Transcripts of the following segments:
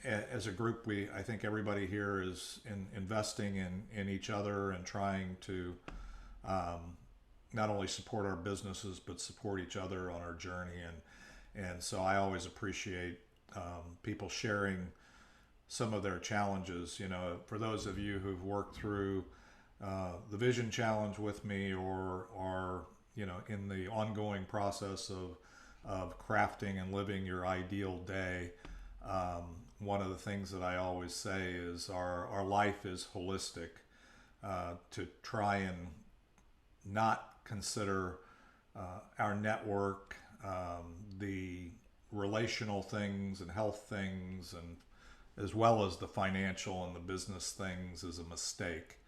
as a group, I think everybody here is investing in each other and trying to not only support our businesses but support each other on our journey. And so I always appreciate people sharing some of their challenges. You know, for those of you who've worked through the vision challenge with me, or are in the ongoing process of crafting and living your ideal day. One of the things that I always say is our life is holistic. To try and not consider our network, the relational things and health things, and as well as the financial and the business things, is a mistake.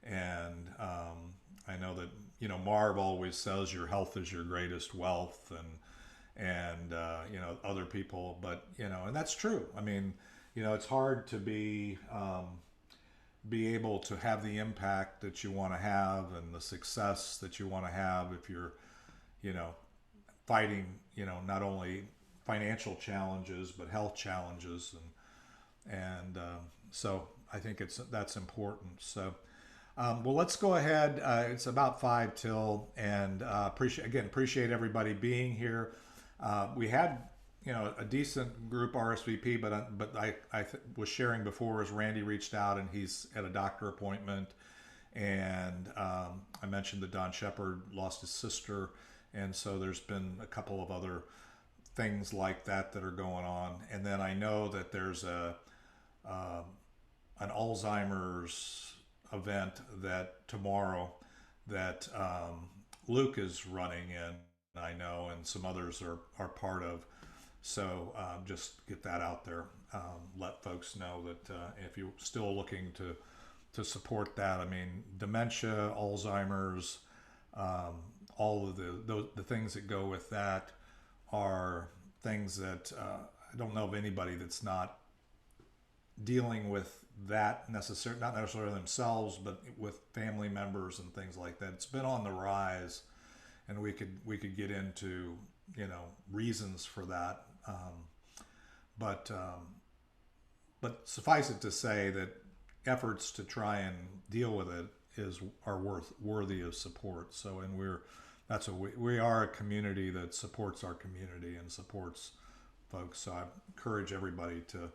And I know that Marv always says your health is your greatest wealth, and other people, but and that's true. I mean, it's hard to be able to have the impact that you want to have and the success that you want to have if you're you know fighting not only financial challenges but health challenges, and so I think that's important. So well, let's go ahead. It's about 5 till, and appreciate everybody being here. We had a decent group RSVP, but I was sharing before as Randy reached out and he's at a doctor appointment, and I mentioned that Don Shepard lost his sister, and so there's been a couple of other things like that are going on, and then I know that there's an Alzheimer's event that tomorrow that Luke is running in, I know, and some others are part of. So just get that out there. Let folks know that if you're still looking to support that, I mean, dementia, Alzheimer's, all of the things that go with that are things that I don't know of anybody that's not dealing with that not necessarily themselves, but with family members and things like that. It's been on the rise, and we could get into reasons for that. But suffice it to say that efforts to try and deal with it are worthy of support. So, and we are a community that supports our community and supports folks. So I encourage everybody to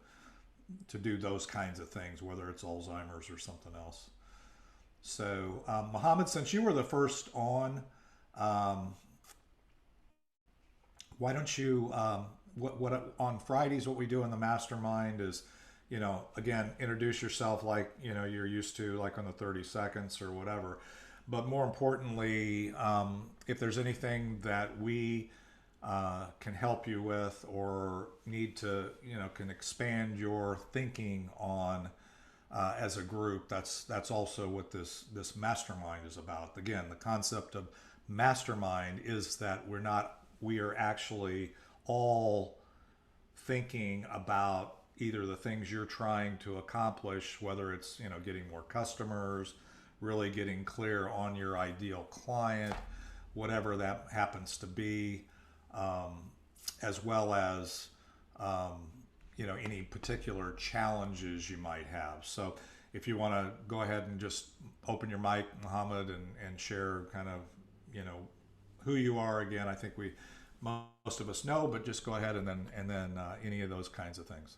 do those kinds of things, whether it's Alzheimer's or something else. So, Mohammed, since you were the first on, why don't you, what on Fridays, what we do in the mastermind is, again, introduce yourself like, you're used to, like on the 30 seconds or whatever. But more importantly, if there's anything that we can help you with or need to, can expand your thinking on as a group, that's also what this mastermind is about. Again, the concept of mastermind is that we are actually all thinking about either the things you're trying to accomplish, whether it's getting more customers, really getting clear on your ideal client, whatever that happens to be, as well as any particular challenges you might have. So if you want to go ahead and just open your mic, Muhammad, and share kind of who you are again. I think most of us know, but just go ahead and then any of those kinds of things.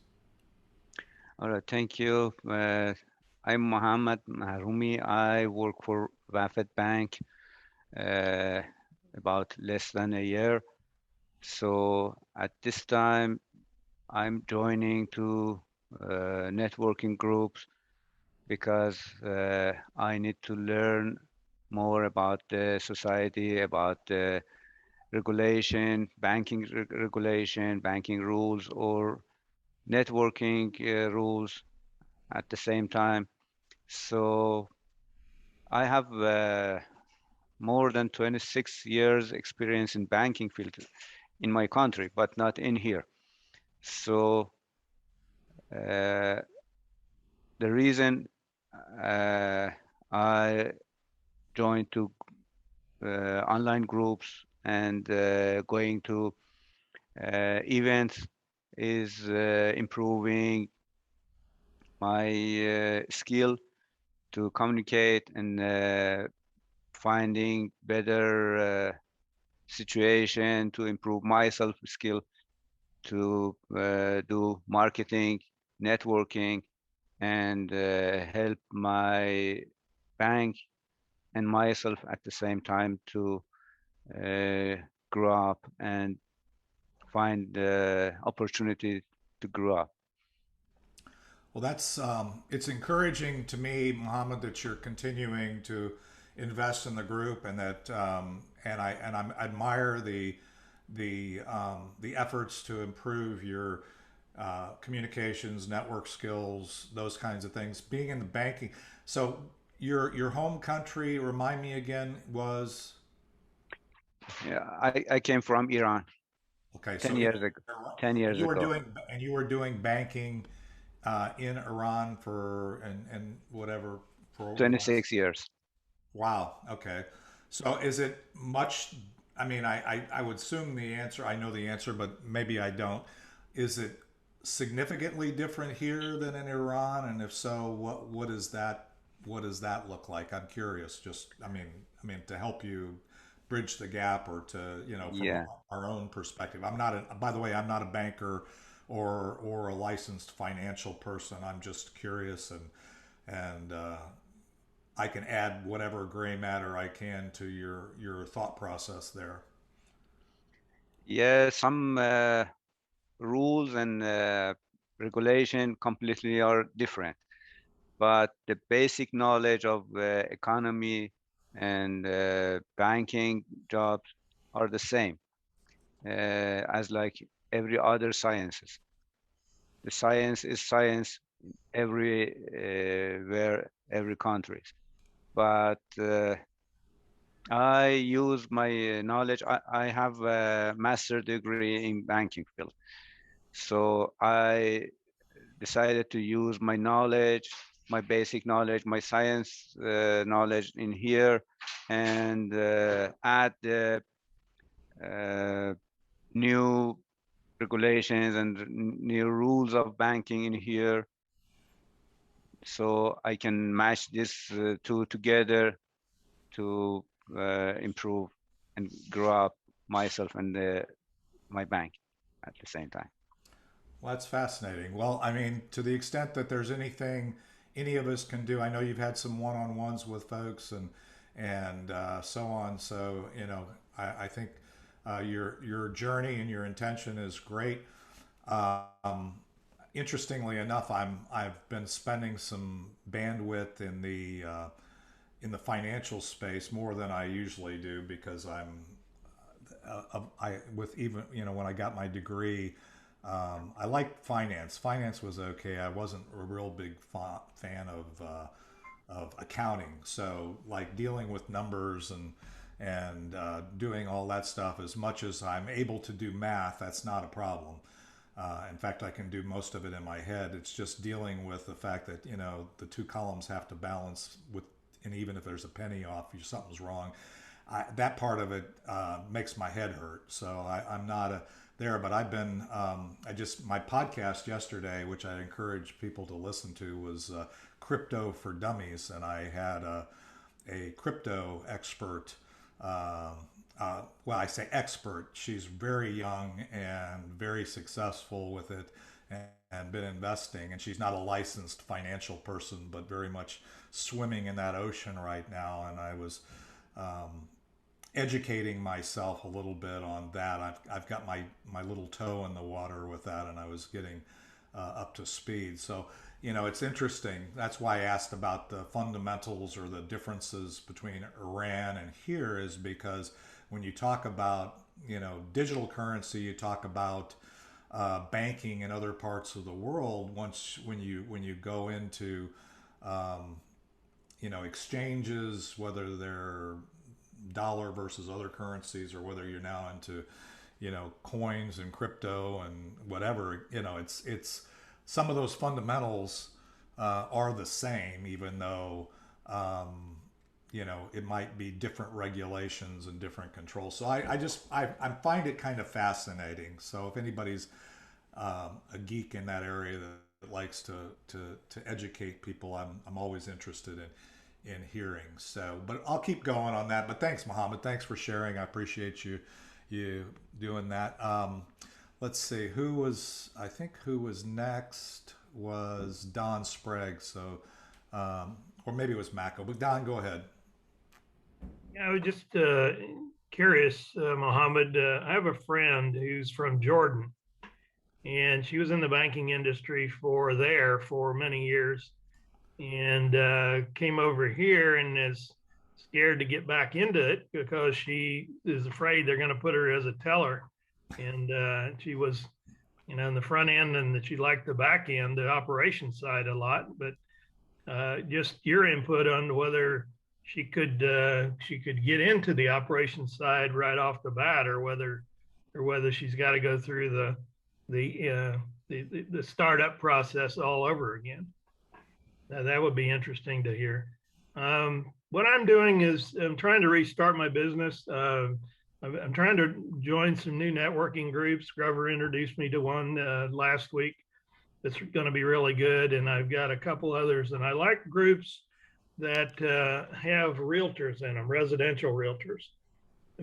All right, thank you. I'm Mohammad Maharumi. I work for Wafed Bank about less than a year. So at this time, I'm joining to networking groups because I need to learn more about the society, about the regulation, banking regulation, banking rules, or networking rules at the same time. So I have more than 26 years experience in banking field in my country, but not in here. So the reason I joined to online groups and going to events is improving my skill to communicate and finding better situation to improve my self skill to do marketing, networking, and help my bank and myself at the same time to uh, grow up and find the opportunity to grow up. Well, that's it's encouraging to me, Mohammed, that you're continuing to invest in the group, and that I admire the efforts to improve your communications, network skills, those kinds of things. Being in the banking, so your home country, remind me again, was Yeah, I came from Iran okay. 10 So years ago. 10 years you were ago, doing banking in Iran for and whatever for the last. 26 years. Wow. Okay. So is it much? I mean, I would assume the answer. I know the answer, but maybe I don't. Is it significantly different here than in Iran? And if so, what is that? What does that look like? I'm curious. Just I mean to help you bridge the gap, or to from Yeah. our own perspective. I'm not a. By the way, I'm not a banker or a licensed financial person. I'm just curious, and I can add whatever gray matter I can to your thought process there. Yeah, some rules and regulation completely are different, but the basic knowledge of economy and banking jobs are the same as like every other sciences. The science is science every where every country. But I use my knowledge. I have a master degree in banking field, so I decided to use my knowledge, my basic knowledge, my science knowledge in here, and add the uh, new regulations and new rules of banking in here, so I can match this two together to improve and grow up myself and my bank at the same time. Well, that's fascinating. Well, I mean, to the extent that there's anything any of us can do, I know you've had some one-on-ones with folks and so on. So I think your journey and your intention is great. Um, Interestingly enough, I've been spending some bandwidth in the financial space more than I usually do, because I with even when I got my degree, I liked finance. Finance was okay. I wasn't a real big fan of accounting. So like dealing with numbers and doing all that stuff, as much as I'm able to do math, that's not a problem. In fact, I can do most of it in my head. It's just dealing with the fact that the two columns have to balance with, and even if there's a penny off, something's wrong. That part of it makes my head hurt. So I'm not there, but I've been. I just my podcast yesterday, which I encourage people to listen to, was Crypto for Dummies, and I had a crypto expert. Well, I say expert. She's very young and very successful with it, and been investing. And she's not a licensed financial person, but very much swimming in that ocean right now. And I was um, educating myself a little bit on that. I've got my little toe in the water with that, and I was getting up to speed. So it's interesting. That's why I asked about the fundamentals or the differences between Iran and here, is because when you talk about digital currency, you talk about banking in other parts of the world. When you go into um, exchanges, whether they're dollar versus other currencies, or whether you're now into coins and crypto and whatever, it's some of those fundamentals are the same, even though it might be different regulations and different controls. So I find it kind of fascinating. So if anybody's a geek in that area, likes to educate people, I'm always interested in hearing. So, but I'll keep going on that. But thanks, Mohammed. Thanks for sharing. I appreciate you doing that. Let's see who was. I think who was next was Don Sprague. So, or maybe it was Mako. But Don, go ahead. Yeah, I was just curious, Mohammed. I have a friend who's from Jordan, and she was in the banking industry for many years, and came over here and is scared to get back into it because she is afraid they're going to put her as a teller. And she was, in the front end, and that she liked the back end, the operation side a lot. But just your input on whether she could get into the operations side right off the bat, or whether she's got to go through the startup process all over again. That would be interesting to hear. What I'm doing is I'm trying to restart my business. I'm trying to join some new networking groups. Grover introduced me to one last week that's going to be really good, and I've got a couple others. And I like groups that have realtors in them, residential realtors,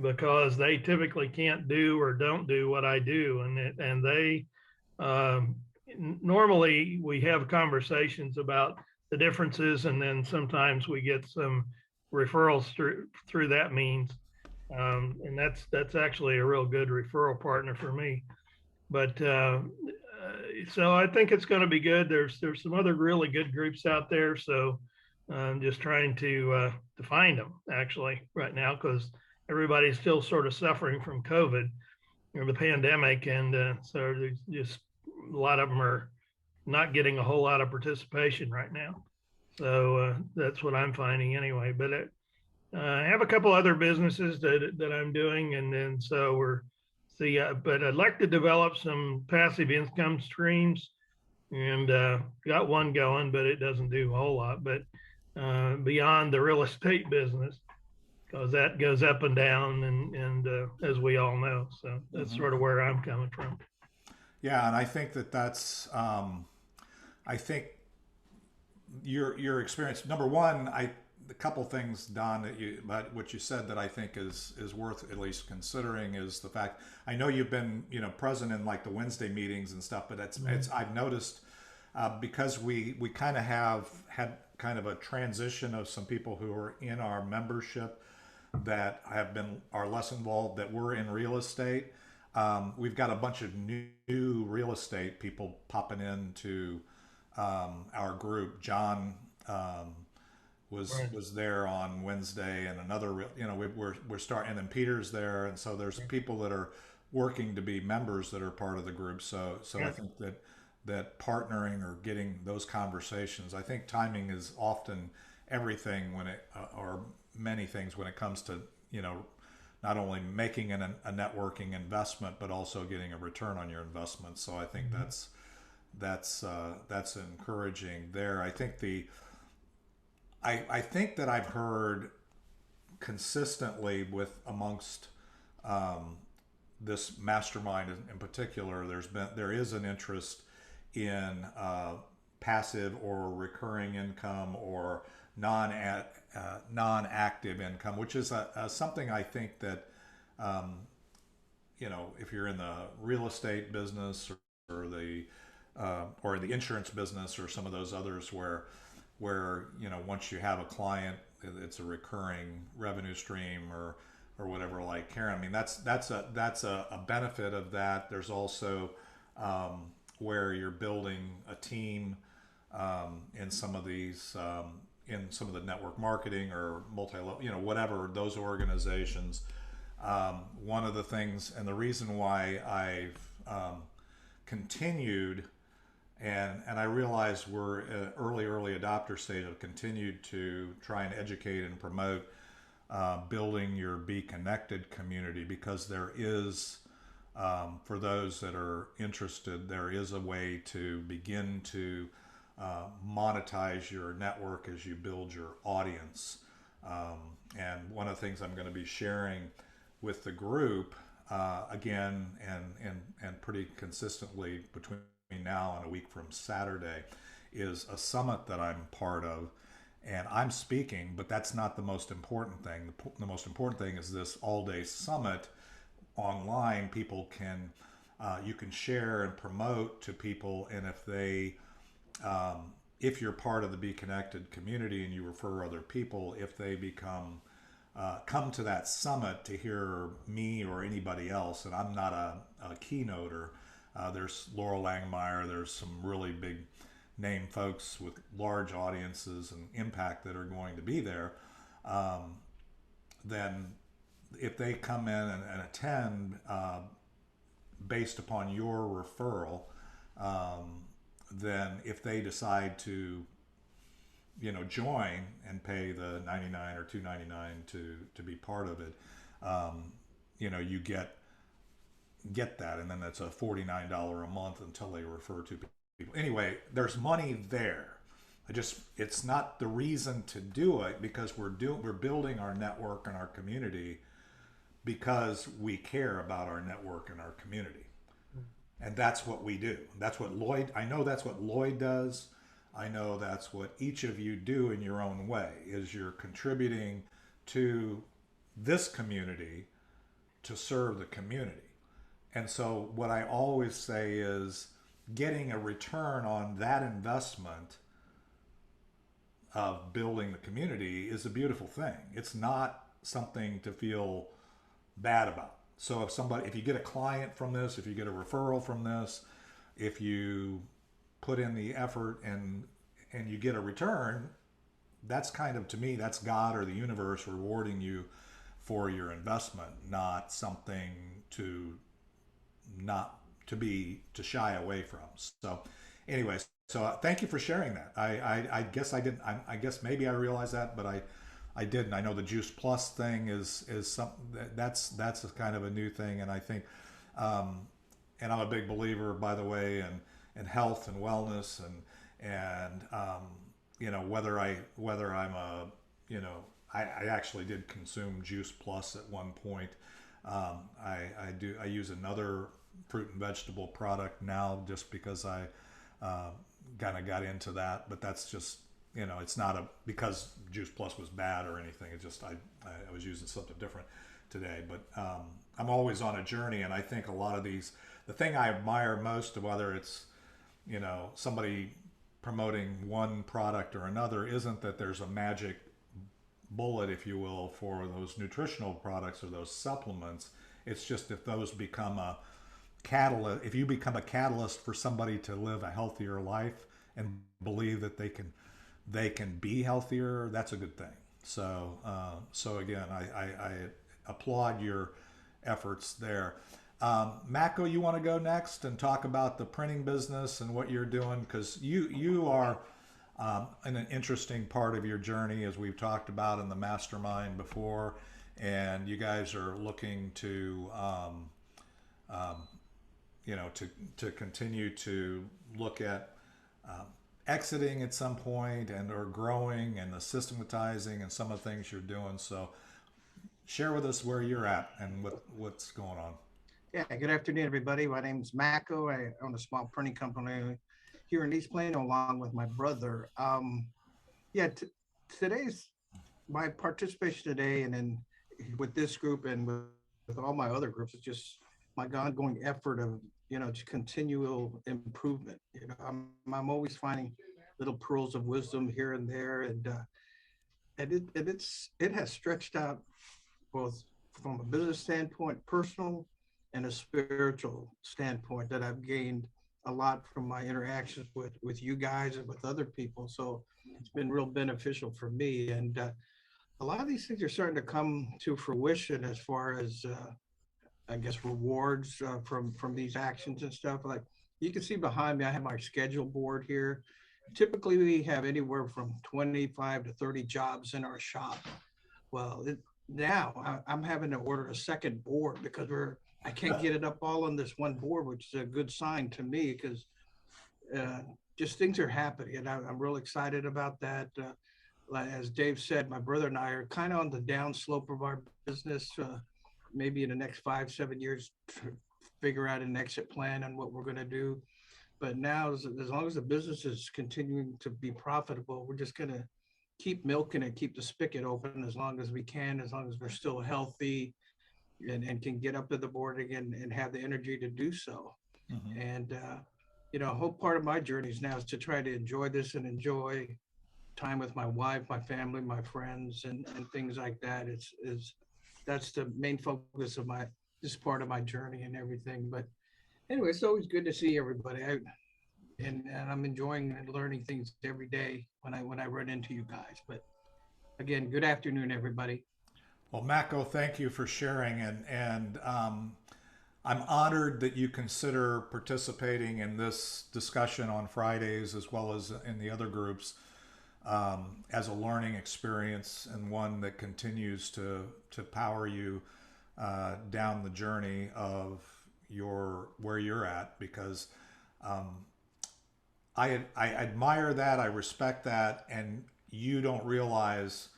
because they typically can't do or don't do what I do, and they normally we have conversations about the differences, and then sometimes we get some referrals through that means, and that's actually a real good referral partner for me. But so I think it's going to be good. There's some other really good groups out there, so I'm just trying to find them actually right now, because everybody's still sort of suffering from COVID or the pandemic, and so there's just a lot of them are not getting a whole lot of participation right now. So that's what I'm finding anyway. But I have a couple other businesses that I'm doing, and then so we're see. But I'd like to develop some passive income streams, and got one going, but it doesn't do a whole lot. But beyond the real estate business, because that goes up and down, and as we all know, so that's sort of where I'm coming from. Yeah, and I think that's I think your experience. Number one, a couple things, Don, about what you said that I think is worth at least considering is the fact I know you've been present in like the Wednesday meetings and stuff, but it's I've noticed because we kind of have had kind of a transition of some people who are in our membership that are less involved, that were in real estate. We've got a bunch of new real estate people popping into our group. John was there on Wednesday, and another we're starting, and then Peter's there, and so there's people that are working to be members that are part of the group. So I think that partnering or getting those conversations, I think timing is often everything when it or many things when it comes to not only making a networking investment but also getting a return on your investment. So I think that's encouraging there. I think I think that I've heard consistently with amongst this mastermind in particular, there is an interest in passive or recurring income or non-active income, which is something I think that if you're in the real estate business or the insurance business or some of those others where once you have a client, it's a recurring revenue stream or whatever, like Karen. I mean, that's a benefit of that. There's also where you're building a team in some of these in some of the network marketing or whatever those organizations. One of the things, and the reason why I've continued, and I realize we're at early adopter stage, I've continued to try and educate and promote building your Be Konnected community, because there is, for those that are interested, there is a way to begin to monetize your network as you build your audience. And one of the things I'm going to be sharing with the group again and pretty consistently between now and a week from Saturday is a summit that I'm part of, and I'm speaking, but that's not the most important thing. The most important thing is this all-day summit online. People can, you can share and promote to people, and if you're part of the Be Konnected community and you refer other people, if they become come to that summit to hear me or anybody else, and I'm not a keynoter. There's Laurel Langmeyer. There's some really big name folks with large audiences and impact that are going to be there. Then if they come in and attend based upon your referral, then if they decide to, you know, join and pay the $99 or $2.99 to be part of it, you know, you get that, and then that's a $49 a month until they refer to people. Anyway, there's money there. It's not the reason to do it, because we're building our network and our community because we care about our network and our community. And that's what we do. That's what I know that's what Lloyd does. I know that's what each of you do in your own way, is you're contributing to this community to serve the community. And so what I always say is getting a return on that investment of building the community is a beautiful thing. It's not something to feel bad about. So if you get a client from this, if you get a referral from this, if you put in the effort and you get a return, that's kind of, to me, that's God or the universe rewarding you for your investment, not something to shy away from. So anyway, so thank you for sharing that. I guess I didn't. I guess maybe I realized that, but I didn't. I know the Juice Plus thing is something that's a kind of a new thing, and I think, and I'm a big believer, by the way, in health and wellness, and you know, whether I'm a, you know, I actually did consume Juice Plus at one point. I use another fruit and vegetable product now just because I kind of got into that, but that's just, you know, it's not because Juice Plus was bad or anything. It's just I was using something different today. But I'm always on a journey, and I think a lot of these, the thing I admire most of whether it's, you know, somebody promoting one product or another isn't that there's a magic bullet, if you will, for those nutritional products or those supplements. It's just if those become a catalyst, if you become a catalyst for somebody to live a healthier life and believe that they can be healthier, that's a good thing. So again, I applaud your efforts there. Mako, you want to go next and talk about the printing business and what you're doing? Because you are in an interesting part of your journey, as we've talked about in the mastermind before, and you guys are looking to you know, to continue to look at exiting at some point and or growing and the systematizing and some of the things you're doing. So share with us where you're at and what's going on. Yeah, good afternoon, everybody. My name is Mako. I own a small printing company here in East Plano along with my brother. Yeah, today's my participation today, and then with this group and with all my other groups, it's just my ongoing effort of, you know, just continual improvement. You know, I'm always finding little pearls of wisdom here and there, and it has stretched out both from a business standpoint, personal, and a spiritual standpoint, that I've gained a lot from my interactions with you guys and with other people. So it's been real beneficial for me. And a lot of these things are starting to come to fruition as far as, I guess, rewards from these actions and stuff. Like you can see behind me, I have my schedule board here. Typically we have anywhere from 25 to 30 jobs in our shop. Well, now I'm having to order a second board because I can't get it up all on this one board, which is a good sign to me, because just things are happening, and I'm real excited about that. As Dave said, my brother and I are kind of on the downslope of our business. Maybe in the next 5-7 years, figure out an exit plan and what we're going to do. But now, as long as the business is continuing to be profitable, we're just going to keep milking it, keep the spigot open as long as we can, as long as we're still healthy and can get up to the board again and have the energy to do so. Mm-hmm. And, you know, a whole part of my journeys now is to try to enjoy this and enjoy time with my wife, my family, my friends, and things like that. That's the main focus of this part of my journey and everything. But anyway, it's always good to see everybody. And I'm enjoying and learning things every day when I run into you guys. But again, good afternoon, everybody. Well, Mako, thank you for sharing, and I'm honored that you consider participating in this discussion on Fridays as well as in the other groups as a learning experience and one that continues to power you down the journey of where you're at, because I admire that, I respect that, and you don't realize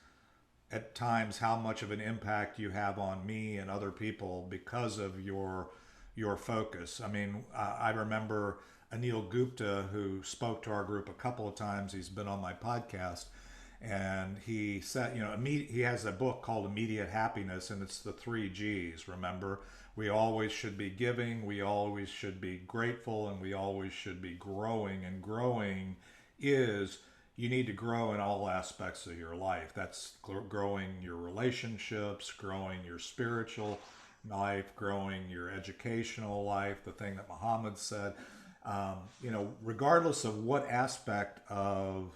at times how much of an impact you have on me and other people because of your focus. I mean, I remember Anil Gupta, who spoke to our group a couple of times. He's been on my podcast, and he said, you know, he has a book called Immediate Happiness, and it's the 3 G's. Remember, we always should be giving, we always should be grateful, and we always should be growing. And growing is, you need to grow in all aspects of your life. That's growing your relationships, growing your spiritual life, growing your educational life, the thing that Muhammad said. You know, regardless of what aspect of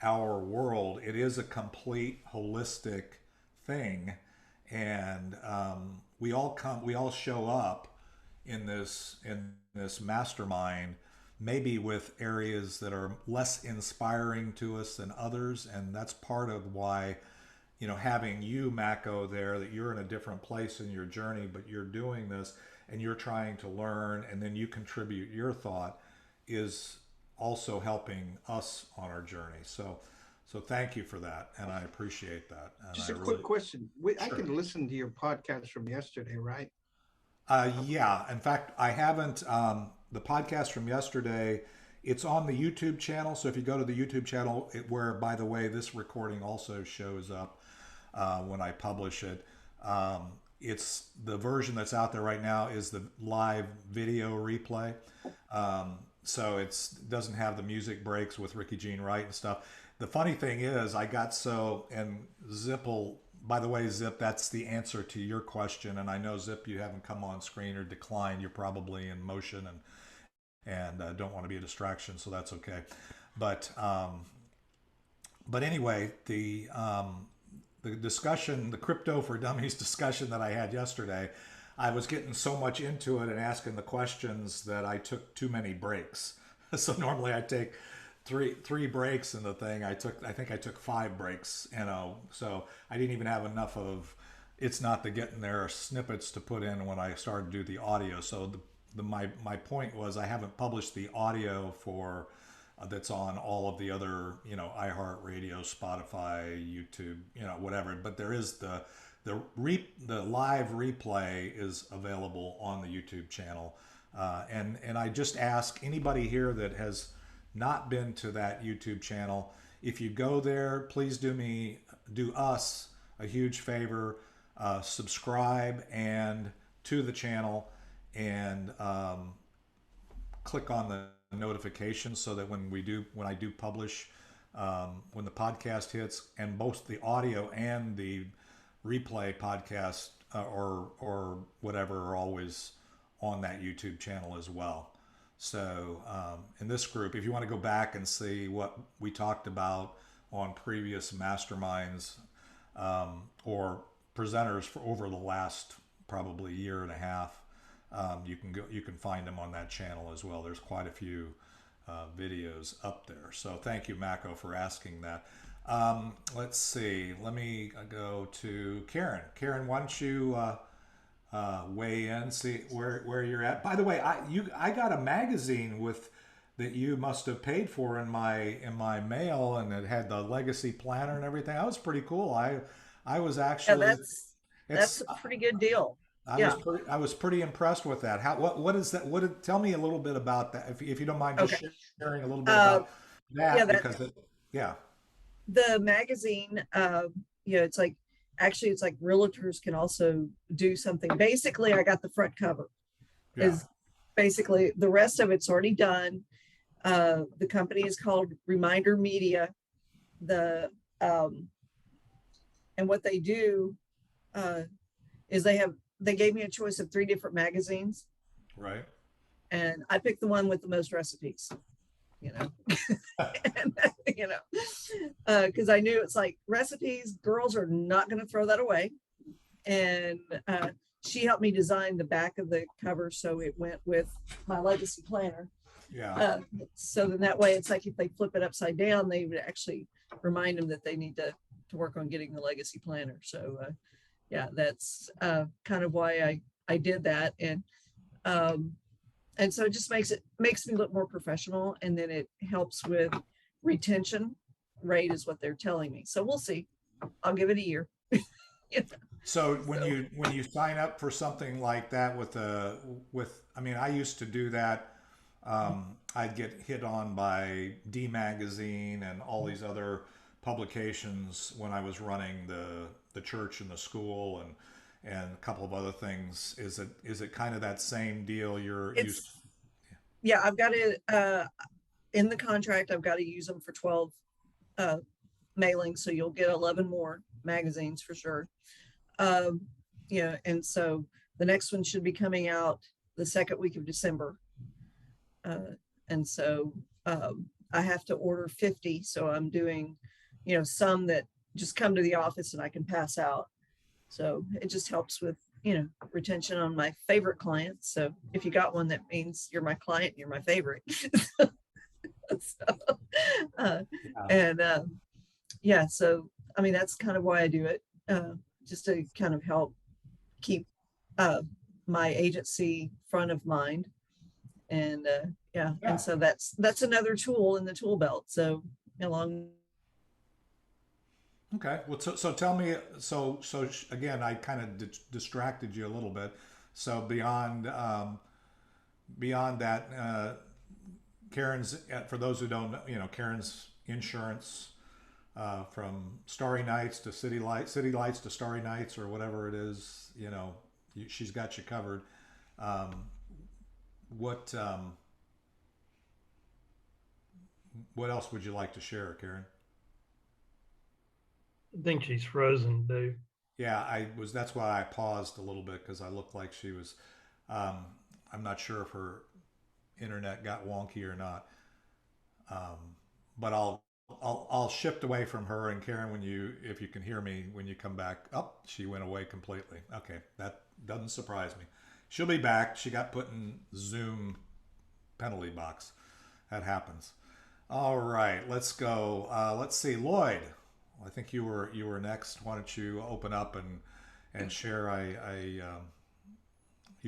our world, it is a complete holistic thing. And we all show up in this mastermind, maybe with areas that are less inspiring to us than others. And that's part of why, you know, having you, Mako, there, that you're in a different place in your journey, but you're doing this and you're trying to learn, and then you contribute your thought, is also helping us on our journey. So thank you for that, and I appreciate that. And just a quick question. I can listen to your podcast from yesterday, right? Yeah. In fact, I haven't. The podcast from yesterday, it's on the YouTube channel. So if you go to the YouTube channel, where, by the way, this recording also shows up when I publish it. It's the version that's out there right now is the live video replay. So it doesn't have the music breaks with Ricky Jean Wright and stuff. The funny thing is, and Zip by the way, Zip, that's the answer to your question. And I know, Zip, you haven't come on screen or declined. You're probably in motion and don't want to be a distraction, so that's okay. But anyway, the discussion, the Crypto for Dummies discussion that I had yesterday, I was getting so much into it and asking the questions that I took too many breaks. So normally I take three breaks in the thing. I think I took 5 breaks, you know, so I didn't even have enough of, it's not the getting there snippets to put in when I started to do the audio. So my point was, I haven't published the audio for that's on all of the other, you know, iHeartRadio, Spotify, YouTube, you know, whatever. But there is the live replay is available on the YouTube channel, and I just ask anybody here that has not been to that YouTube channel, if you go there, please do us a huge favor, subscribe and to the channel, and click on the notifications so that when I do publish, when the podcast hits, and both the audio and the replay podcast or whatever are always on that YouTube channel as well. So in this group, if you want to go back and see what we talked about on previous masterminds or presenters for over the last probably year and a half, you can find them on that channel as well. There's quite a few videos up there. So thank you, Mako, for asking that. Let's see. Let me go to Karen. Karen, why don't you weigh in, see where you're at. By the way, I got a magazine that you must have paid for in my mail, and it had the legacy planner and everything. That was pretty cool. I was actually, that's a pretty good deal. Yeah. I was pretty impressed with that. What is that? Tell me a little bit about that, if you don't mind just Okay. sharing a little bit Uh, about yeah, that, that because yeah, the magazine, it's like, actually it's like realtors can also do something. Basically, I got the front cover yeah, is basically, the rest of it's already done. The company is called Reminder Media. The and what they do uh, is they gave me a choice of 3 different magazines, right. and I picked the one with the most recipes. You know, and, you know, because I knew it's like recipes, girls are not going to throw that away. And she helped me design the back of the cover so it went with my legacy planner. Yeah. So then that way it's like if they flip it upside down, they would actually remind them that they need to work on getting the legacy planner. So yeah, that's kind of why I did that. And so it just makes me look more professional, and then it helps with retention rate is what they're telling me. So we'll see. I'll give it a year. So So when you sign up for something like that I mean, I used to do that. I'd get hit on by D Magazine and all these other publications when I was running the church and the school and a couple of other things. Is it kind of that same deal? it's, yeah, I've got it in the contract. I've got to use them for 12 uh, mailings. So you'll get 11 more magazines for sure. Yeah. And so the next one should be coming out the second week of December. And so I have to order 50. So I'm doing, some that just come to the office and I can pass out. So it just helps with, retention on my favorite clients. So if you got one, that means you're my client, you're my favorite. So, and yeah, so I mean, that's kind of why I do it, just to kind of help keep my agency front of mind. And yeah, Yeah. and so that's another tool in the tool belt. So along. Okay. Well, so tell me. Again, I kind of distracted you a little bit. So beyond that, Karen's, for those who don't know, Karen's insurance, from Starry Nights to City Lights to Starry Nights, or whatever it is. She's got you covered. What what else would you like to share, Karen? I think she's frozen, Dave. Yeah, that's why I paused a little bit, because I looked like she was. I'm not sure if her internet got wonky or not. But I'll shift away from her, and Karen, if you can hear me when you come back. Oh, she went away completely. Okay, that doesn't surprise me. She'll be back. She got put in Zoom penalty box. That happens. All right, let's go. Let's see, Lloyd. I think you were next. Why don't you open up and share? I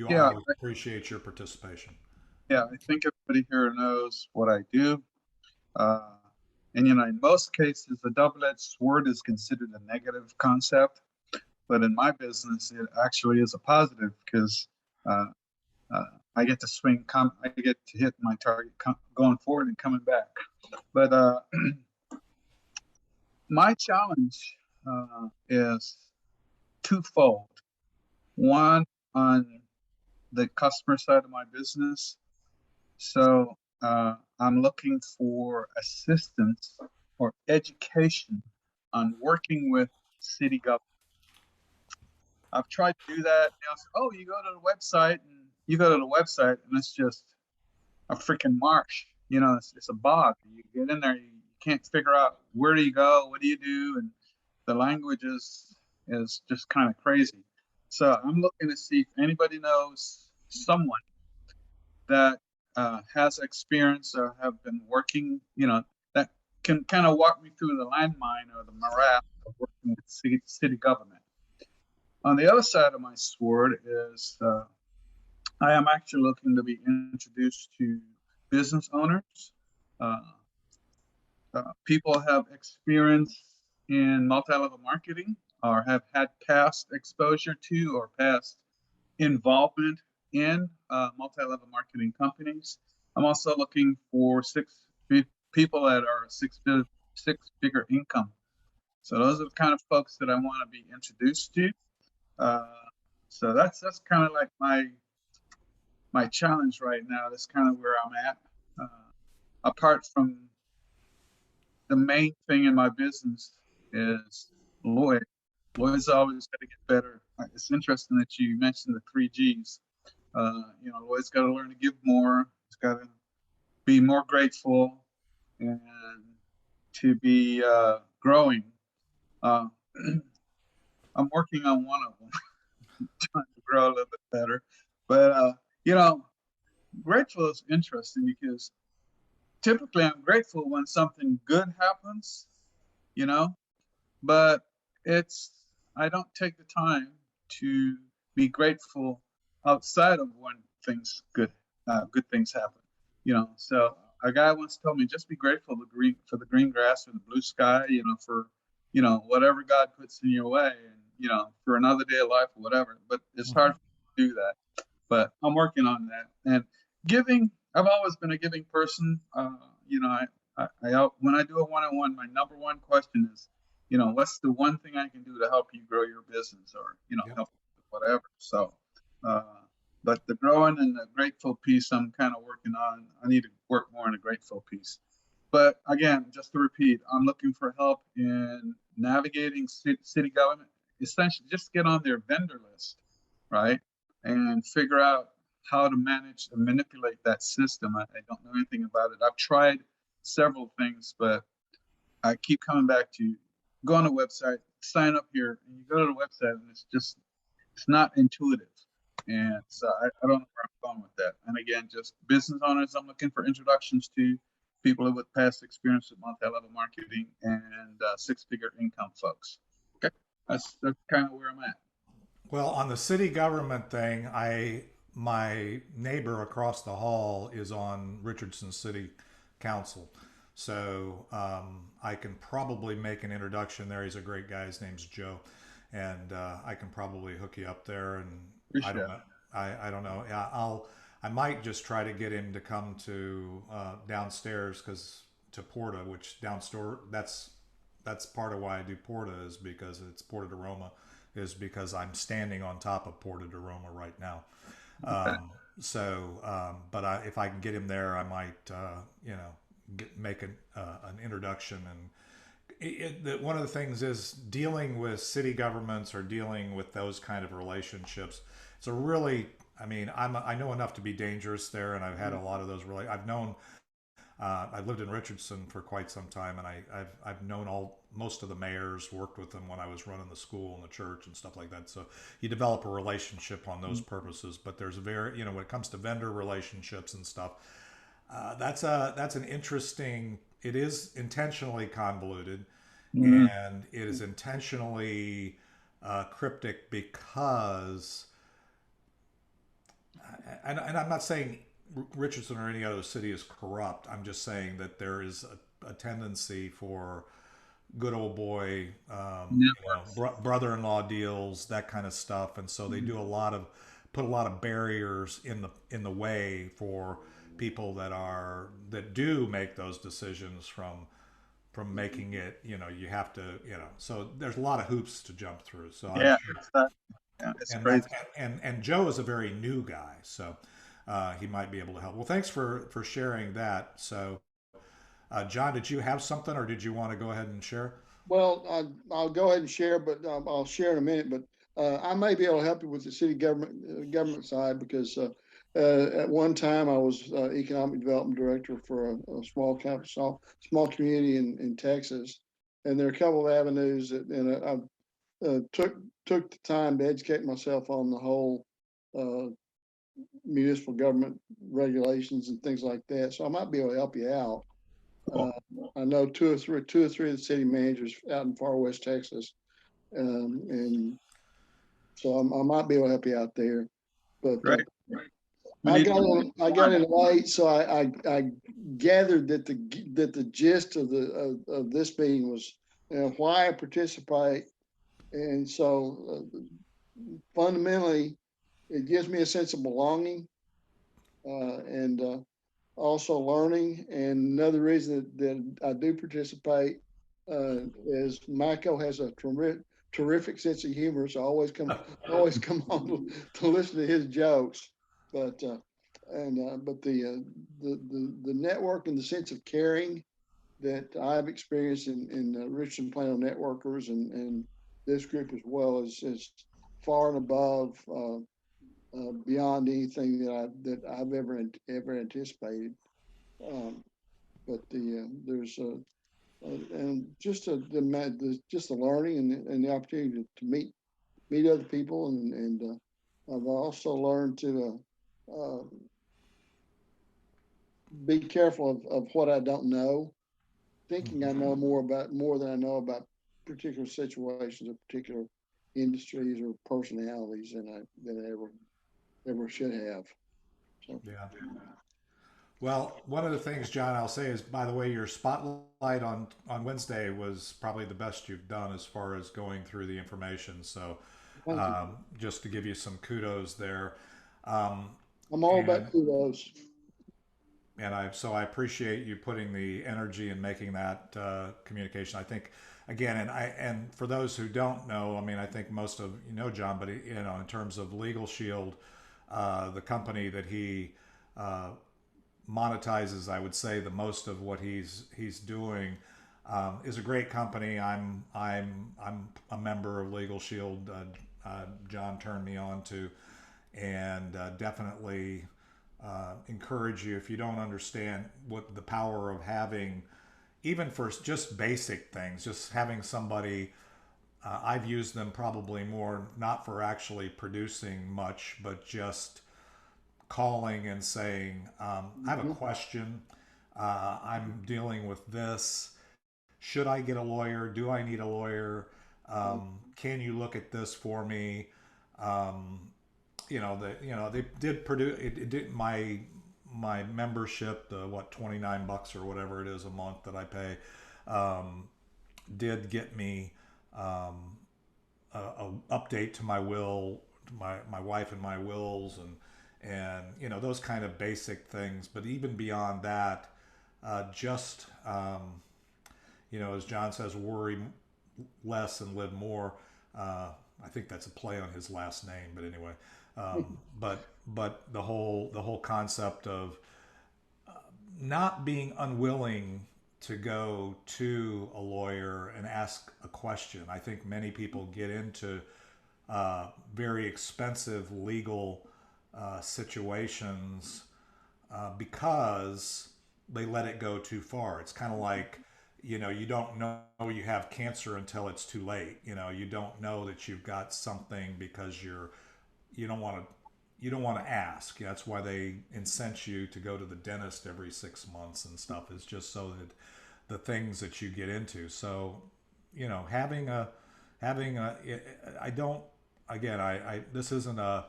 always appreciate your participation. Yeah, I think everybody here knows what I do. And in most cases, a double-edged sword is considered a negative concept, but in my business, it actually is a positive, because I get to swing, I get to hit my target going forward and coming back. But my challenge is twofold. One, on the customer side of my business. So I'm looking for assistance or education on working with city government. I've tried to do that. Oh, you go to the website and it's just a freaking marsh. It's a bog. You get in there, you can't figure out where do you go, what do you do, and the language is just kind of crazy. So I'm looking to see if anybody knows someone that has experience or have been working, that can kind of walk me through the landmine or the morass of working with city government. On the other side of my sword is I am actually looking to be introduced to business owners. People have experience in multi-level marketing or have had past exposure to or past involvement in multi-level marketing companies. I'm also looking for people that are six-figure income. So those are the kind of folks that I want to be introduced to. So that's kind of like my challenge right now. That's kind of where I'm at. Apart from the main thing in my business is Lloyd. Lloyd's always got to get better. It's interesting that you mentioned the 3Gs. Lloyd's got to learn to give more. He's got to be more grateful and to be growing. I'm working on one of them, trying to grow a little bit better. But grateful is interesting because typically I'm grateful when something good happens, but I don't take the time to be grateful outside of when good things happen. So a guy once told me, just be grateful for the green grass or the blue sky, for whatever God puts in your way, and for another day of life or whatever. But it's hard to do that. But I'm working on that. And giving, I've always been a giving person. When I do a one-on-one, my number one question is, what's the one thing I can do to help you grow your business, or help with whatever. So, but the growing and the grateful piece, I'm kind of working on. I need to work more on the grateful piece. But again, just to repeat, I'm looking for help in navigating city government. Essentially, just get on their vendor list, right, and figure out how to manage and manipulate that system. I don't know anything about it. I've tried several things, but I keep coming back to go on a website, sign up here, and you go to the website, and it's not intuitive. And so I don't know where I'm going with that. And again, just business owners, I'm looking for introductions to people with past experience with multi-level marketing and six-figure income folks. Okay, that's kind of where I'm at. Well, on the city government thing, my neighbor across the hall is on Richardson City Council. So I can probably make an introduction there. He's a great guy. His name's Joe. And I can probably hook you up there. And I don't know. I don't know. I might just try to get him to come to downstairs, to Porta, which downstairs, that's part of why I do Porta, is because it's Porta de Roma, is because I'm standing on top of Porta de Roma right now. But if I can get him there, I might, make an introduction. And one of the things is dealing with city governments or dealing with those kind of relationships. It's a really, I know enough to be dangerous there, and I've had a lot of those. I've lived in Richardson for quite some time, and I've known most of the mayors, worked with them when I was running the school and the church and stuff like that. So you develop a relationship on those purposes. But there's when it comes to vendor relationships and stuff, that's an interesting. It is intentionally convoluted, and it is intentionally cryptic because, and I'm not saying Richardson or any other city is corrupt. I'm just saying that there is a tendency for good old boy, brother-in-law deals, that kind of stuff, and so they do put a lot of barriers in the way for people that do make those decisions from making it. You have to, so there's a lot of hoops to jump through. So yeah, it's crazy. And Joe is a very new guy, so he might be able to help. Well, thanks for sharing that. So, John, did you have something, or did you want to go ahead and share? Well, I'll go ahead and share, but I'll share in a minute. But I may be able to help you with the city government side, because at one time I was economic development director for a small community in Texas, and there are a couple of avenues that, I took the time to educate myself on the whole municipal government regulations and things like that. So I might be able to help you out. I know two or three of the city managers out in far west Texas, and so I might be able to help you out there. But I got in late, so I gathered that the gist of this meeting was why I participate, and so fundamentally, it gives me a sense of belonging, and also learning. And another reason that I do participate is Michael has a terrific sense of humor, so I always come on to listen to his jokes. But but the network and the sense of caring that I've experienced in Richland Plano Networkers and this group as well is far and above, beyond anything that I've ever anticipated. But there's and just just the learning and the opportunity to meet other people, and I've also learned to be careful of what I don't know, thinking I know more than I know about particular situations or particular industries or personalities than I ever should have. So. Yeah. Well, one of the things, John, I'll say is, by the way, your spotlight on Wednesday was probably the best you've done as far as going through the information. So, just to give you some kudos there. I'm all about kudos. And I appreciate you putting the energy and making that communication. I think, again, and for those who don't know, I mean, I think most of you know John, but you know, in terms of Legal Shield, the company that he monetizes, I would say, the most of what he's doing, is a great company. I'm a member of Legal Shield. John turned me on to, and definitely encourage you, if you don't understand what the power of having, even for just basic things, just having somebody. I've used them probably more, not for actually producing much, but just calling and saying, I have a question. I'm dealing with this. Should I get a lawyer? Do I need a lawyer? Can you look at this for me? They did produce it did my membership, the what, $29 or whatever it is a month that I pay, did get me a update to my will, my wife and my wills, and you know, those kind of basic things. But even beyond that, just as John says, worry less and live more. I think that's a play on his last name, but anyway. But the whole concept of not being unwilling to go to a lawyer and ask a question. I think many people get into very expensive legal situations because they let it go too far. It's kind of like, you don't know you have cancer until it's too late. You don't know that you've got something because you don't want to ask. That's why they incent you to go to the dentist every 6 months and stuff, is just so that the things that you get into. So, having a this isn't a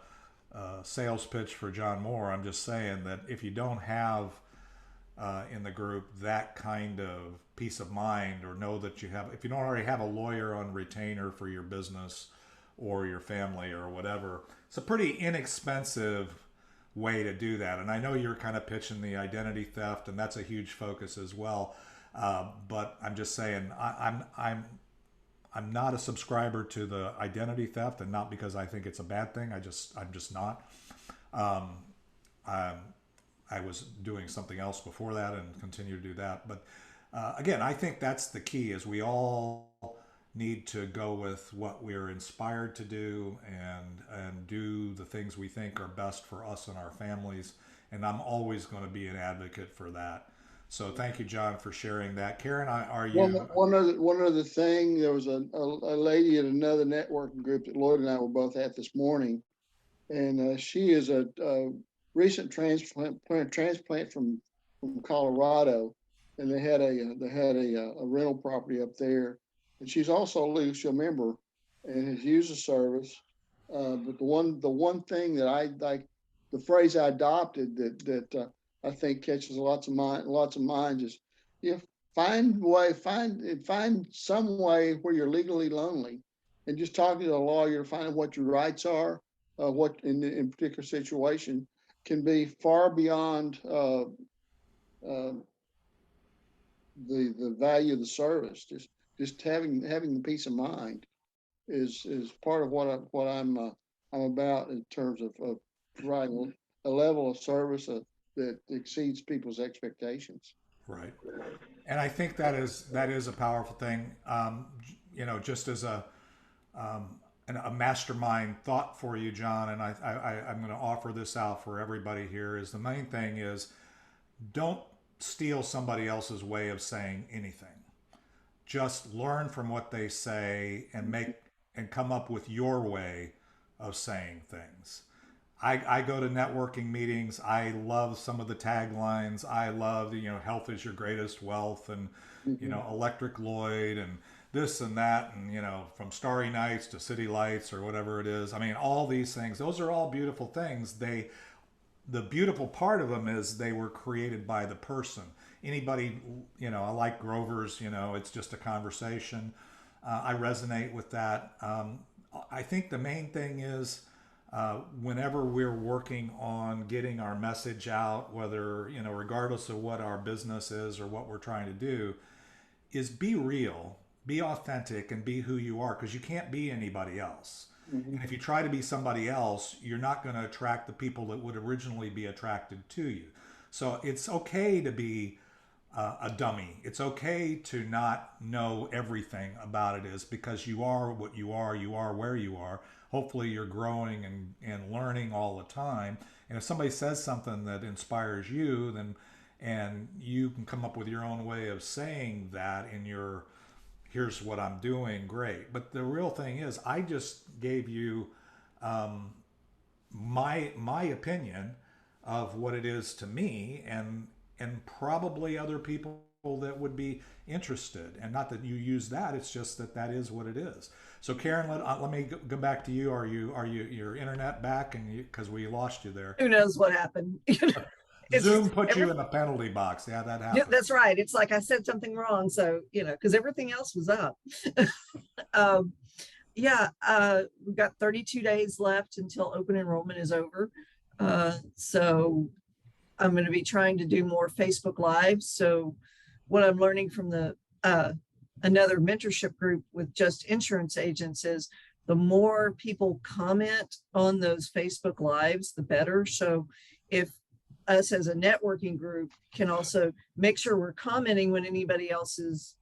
sales pitch for John Moore. I'm just saying that if you don't have in the group that kind of peace of mind, or know that if you don't already have a lawyer on retainer for your business or your family or whatever, it's a pretty inexpensive way to do that. And I know you're kind of pitching the identity theft, and that's a huge focus as well. But I'm just saying, I'm not a subscriber to the identity theft, and not because I think it's a bad thing. I'm just not. I was doing something else before that and continue to do that. But again, I think that's the key, is we all need to go with what we're inspired to do, and do the things we think are best for us and our families. And I'm always going to be an advocate for that. So thank you, John, for sharing that. Karen, are you? One other thing, there was a lady at another networking group that Lloyd and I were both at this morning, and she is a recent transplant from Colorado, and they had a rental property up there, and she's also a Legal Shield member and has used the service. But the one thing that I like, the phrase I adopted that I think catches lots of minds is, find some way where you're legally lonely, and just talking to a lawyer, finding what your rights are, what in particular situation can be far beyond the value of the service. Just having the peace of mind is part of what I'm about in terms of providing a level of service that exceeds people's expectations. Right. And I think that is a powerful thing. You know, just as a mastermind thought for you, John, and I'm going to offer this out for everybody here. Is the main thing is don't steal somebody else's way of saying anything. Just learn from what they say and come up with your way of saying things. I go to networking meetings. I love some of the taglines. I love, you know, health is your greatest wealth, and, you know, Electric Lloyd and this and that, and, you know, from Starry Nights to City Lights or whatever it is. I mean, all these things, those are all beautiful things. The beautiful part of them is they were created by the person. Anybody, you know, I like Grover's, you know, it's just a conversation. I resonate with that. I think the main thing is, whenever we're working on getting our message out, whether, you know, regardless of what our business is or what we're trying to do, is be real, be authentic, and be who you are, because you can't be anybody else. And if you try to be somebody else, you're not going to attract the people that would originally be attracted to you. So it's okay to be a dummy. It's okay to not know everything about it, is because you are what you are where you are. Hopefully you're growing and learning all the time. And if somebody says something that inspires you, then, and you can come up with your own way of saying that in your, here's what I'm doing, great. But the real thing is, I just gave you my opinion of what it is to me, and probably other people that would be interested. And not that you use that, it's just that is what it is. So Karen, let me go back to you. Are your internet back? And because we lost you there. Who knows what happened? Zoom put you in the penalty box. Yeah, that happened. Yeah, that's right. It's like I said something wrong. So, you know, because everything else was up. We've got 32 days left until open enrollment is over. So I'm going to be trying to do more Facebook Lives. So what I'm learning from the another mentorship group with just insurance agents is the more people comment on those Facebook Lives, the better. So if us as a networking group can also make sure we're commenting when anybody else is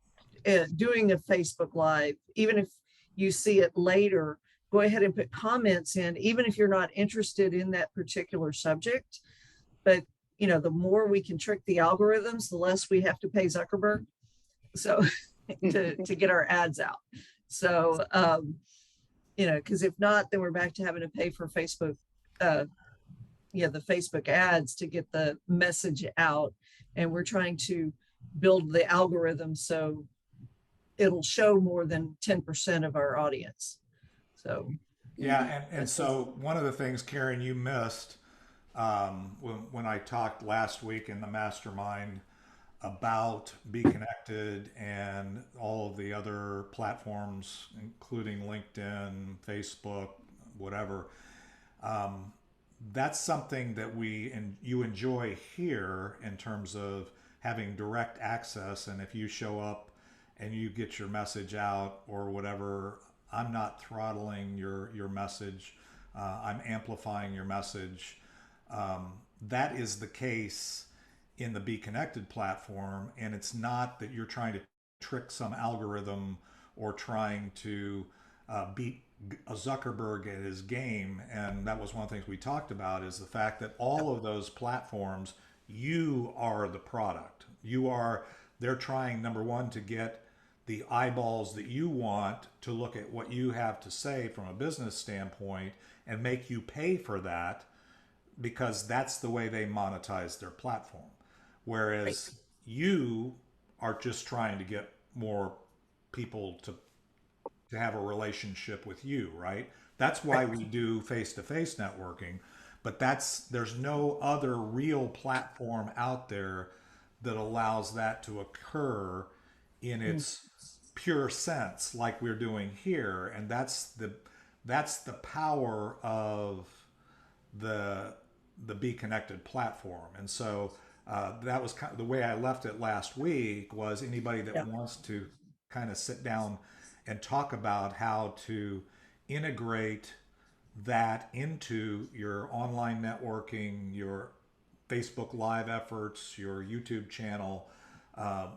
doing a Facebook Live, even if you see it later, go ahead and put comments in, even if you're not interested in that particular subject. But, you know, the more we can trick the algorithms, the less we have to pay Zuckerberg. So to get our ads out. So, you know, because if not, then we're back to having to pay for Facebook, the Facebook ads to get the message out. And we're trying to build the algorithm so it'll show more than 10% of our audience. So, yeah. And so one of the things, Karen, you missed when I talked last week in the mastermind about Be Connected and all of the other platforms, including LinkedIn, Facebook, whatever. That's something that you enjoy here in terms of having direct access. And if you show up and you get your message out or whatever, I'm not throttling your message. I'm amplifying your message. That is the case in the Be Connected platform. And it's not that you're trying to trick some algorithm or trying to beat a Zuckerberg at his game. And that was one of the things we talked about, is the fact that all of those platforms, you are the product. They're trying, number one, to get the eyeballs that you want to look at what you have to say from a business standpoint and make you pay for that, because that's the way they monetize their platform. Whereas you are just trying to get more people to have a relationship with you, right? That's why we do face-to-face networking, but there's no other real platform out there that allows that to occur in its pure sense like we're doing here. And that's that's the power of the Be Connected platform. And so that was kind of the way I left it last week, was anybody that wants to kind of sit down and talk about how to integrate that into your online networking, your Facebook Live efforts, your YouTube channel,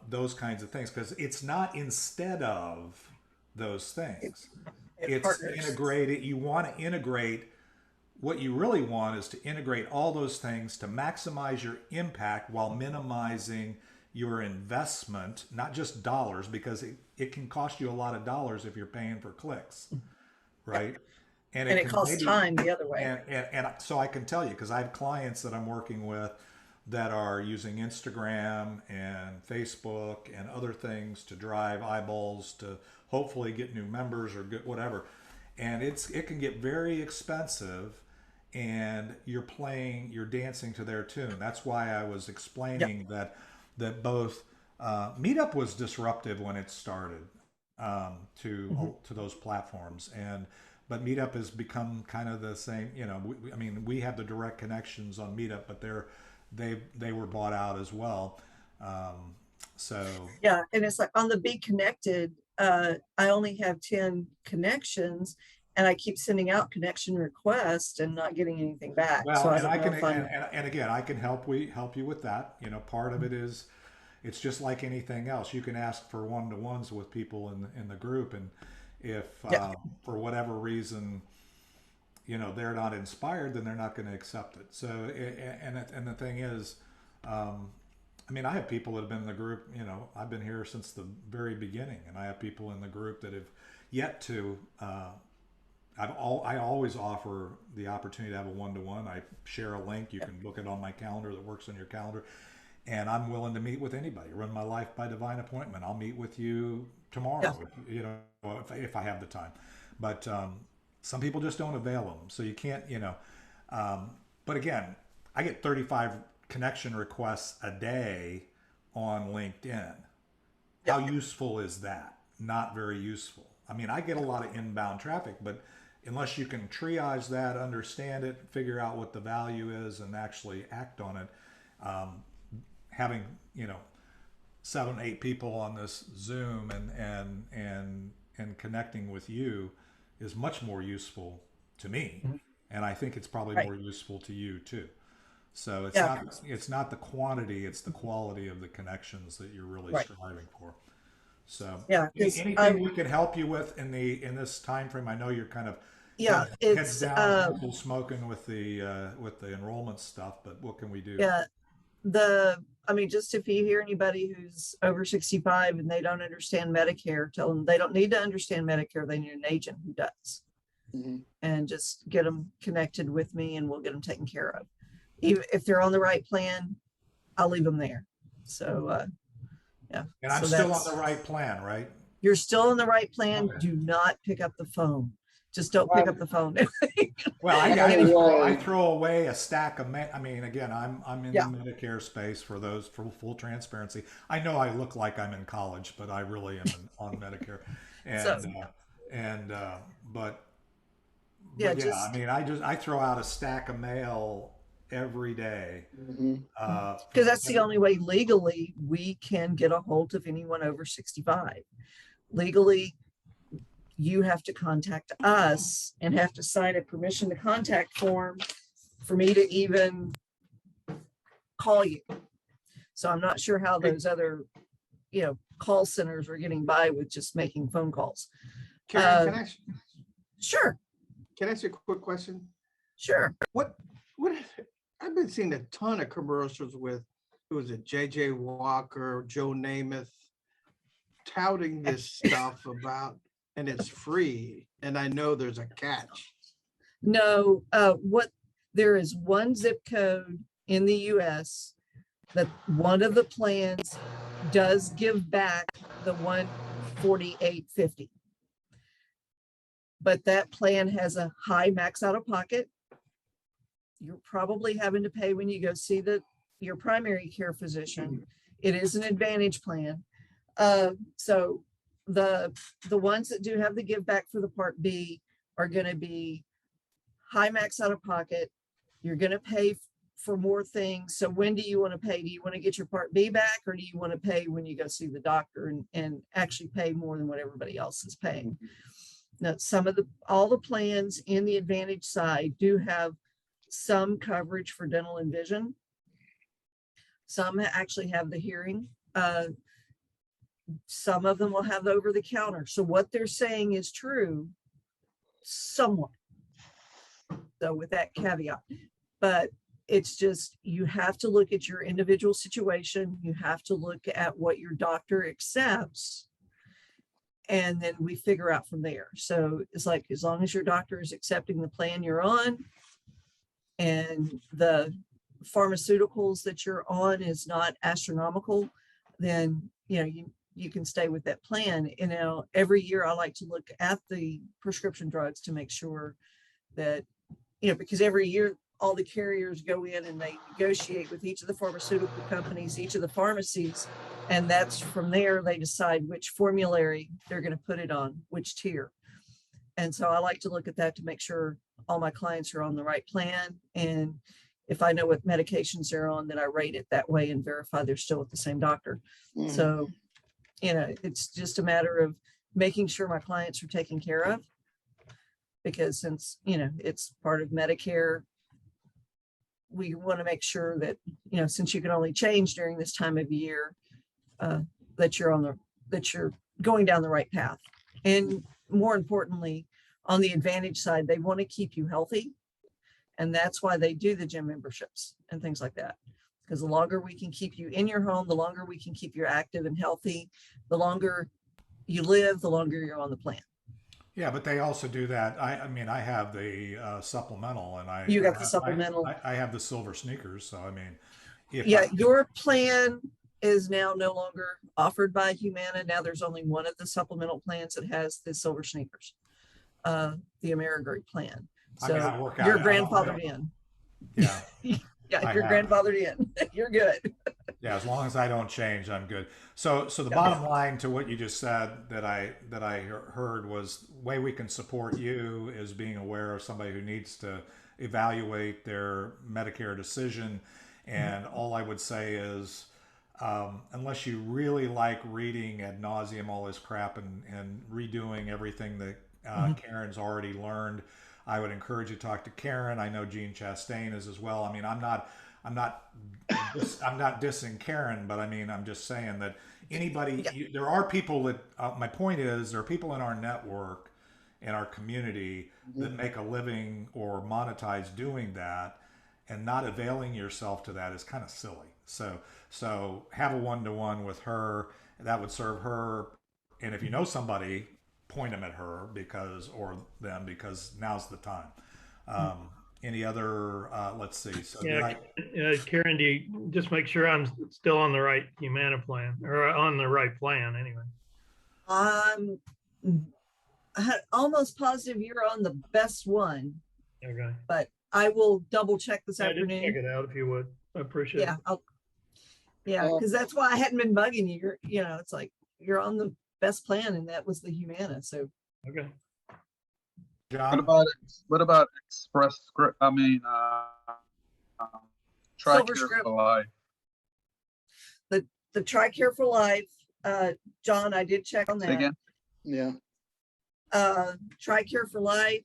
those kinds of things, because it's not instead of those things. It's integrated. You want to integrate. What you really want is to integrate all those things to maximize your impact while minimizing your investment, not just dollars, because it can cost you a lot of dollars if you're paying for clicks, right? And it costs time the other way. And so I can tell you, because I have clients that I'm working with that are using Instagram and Facebook and other things to drive eyeballs to hopefully get new members or get whatever. And it can get very expensive, and you're dancing to their tune. That's why I was explaining that both Meetup was disruptive when it started to those platforms, but Meetup has become kind of the same. You know, we have the direct connections on Meetup, but they were bought out as well. So yeah, and it's like on the Be Connected, I only have 10 connections, and I keep sending out connection requests and not getting anything back. Well, so and again, I can help you with that. You know, part of it is, it's just like anything else. You can ask for one-to-ones with people in the group, and if for whatever reason, you know, they're not inspired, then they're not going to accept it. So, and the thing is, I mean, I have people that have been in the group. You know, I've been here since the very beginning, and I have people in the group that have yet to. I always offer the opportunity to have a one-to-one. I share a link. You can book it on my calendar that works on your calendar. And I'm willing to meet with anybody. Run my life by divine appointment. I'll meet with you tomorrow, you know, if I have the time. But some people just don't avail them. So you can't, you know. But again, I get 35 connection requests a day on LinkedIn. How useful is that? Not very useful. I mean, I get a lot of inbound traffic, but unless you can triage that, understand it, figure out what the value is, and actually act on it, having, you know, 7, 8 people on this Zoom and connecting with you is much more useful to me, and I think it's probably more useful to you too. So it's not the quantity, it's the quality of the connections that you're really striving for. So anything we could help you with in this time frame? I know you're kind of heads down, full smoking with the enrollment stuff, but what can we do? I mean, just if you hear anybody who's over 65 and they don't understand Medicare, tell them they don't need to understand Medicare. They need an agent who does, and just get them connected with me, and we'll get them taken care of. Even if they're on the right plan, I'll leave them there. So, And I'm still on the right plan, right? You're still on the right plan. Okay. Do not pick up the phone. Just don't pick up the phone. Well, I throw away a stack of. I mean, again, I'm in the Medicare space for full transparency. I know I look like I'm in college, but I really am on Medicare. And I mean, I throw out a stack of mail every day, because that's the only way legally we can get a hold of anyone over 65. Legally, you have to contact us and have to sign a permission to contact form for me to even call you. So I'm not sure how those other, you know, call centers are getting by with just making phone calls. Sure. Can I ask you a quick question? Sure. What I've been seeing a ton of commercials with, who was it, JJ Walker, Joe Namath, touting this stuff about, and it's free, and I know there's a catch. No, there is one zip code in the US that one of the plans does give back the $148.50. But that plan has a high max out of pocket. You're probably having to pay when you go see your primary care physician. It is an Advantage plan. So the ones that do have the give back for the Part B are going to be high max out of pocket. You're going to pay for more things. So when do you want to pay? Do you want to get your Part B back, or do you want to pay when you go see the doctor and actually pay more than what everybody else is paying? Now, all the plans in the Advantage side do have some coverage for dental and vision. Some actually have the hearing. Some of them will have the over the counter. So what they're saying is true somewhat. So with that caveat, but it's just, you have to look at your individual situation. You have to look at what your doctor accepts, and then we figure out from there. So it's like, as long as your doctor is accepting the plan you're on and the pharmaceuticals that you're on is not astronomical, then, you know, you can stay with that plan. You know, every year I like to look at the prescription drugs to make sure that, you know, because every year all the carriers go in and they negotiate with each of the pharmaceutical companies, each of the pharmacies, and that's from there they decide which formulary they're going to put it on, which tier. And so I like to look at that to make sure all my clients are on the right plan. And if I know what medications they're on, then I rate it that way and verify they're still with the same doctor. Mhm. So, you know, it's just a matter of making sure my clients are taken care of, because since, you know, it's part of Medicare, we want to make sure that, you know, since you can only change during this time of year, that you're going down the right path. And more importantly, on the Advantage side, they want to keep you healthy. And that's why they do the gym memberships and things like that. Because the longer we can keep you in your home, the longer we can keep you active and healthy, the longer you live, the longer you're on the plan. Yeah, but they also do that. I mean, I have the supplemental, and You got the supplemental. I have the silver sneakers. So I mean, Your plan is now no longer offered by Humana. Now there's only one of the supplemental plans that has the silver sneakers, the AmeriGroup plan. So I mean, I work out. you're grandfathered in. Yeah. Yeah, you're grandfathered in. You're good. Yeah, as long as I don't change, I'm good. So the bottom line to what you just said that I heard was, way we can support you is being aware of somebody who needs to evaluate their Medicare decision. And all I would say is, unless you really like reading ad nauseum all this crap and redoing everything that Karen's already learned, I would encourage you to talk to Karen. I know Jean Chastain is as well. I mean, I'm not dissing Karen, but I mean, I'm just saying that anybody, there are people that, my point is, there are people in our network, in our community, that make a living or monetize doing that, and not availing yourself to that is kind of silly. So have a one-to-one with her. That would serve her. And if you know somebody, point them at her or them, because now's the time. Any other, let's see. So Karen, do you just make sure I'm still on the right Humana plan, or on the right plan anyway? I'm almost positive you're on the best one. Okay. But I will double check this afternoon. Check it out if you would. I appreciate it. Because that's why I hadn't been bugging you. You know, it's like, you're on the best plan, and that was the Humana. So okay. John? What about Express Script? I mean, TRICARE for Life. The TRICARE for Life, John, I did check on that. Say again? Yeah. TRICARE for Life.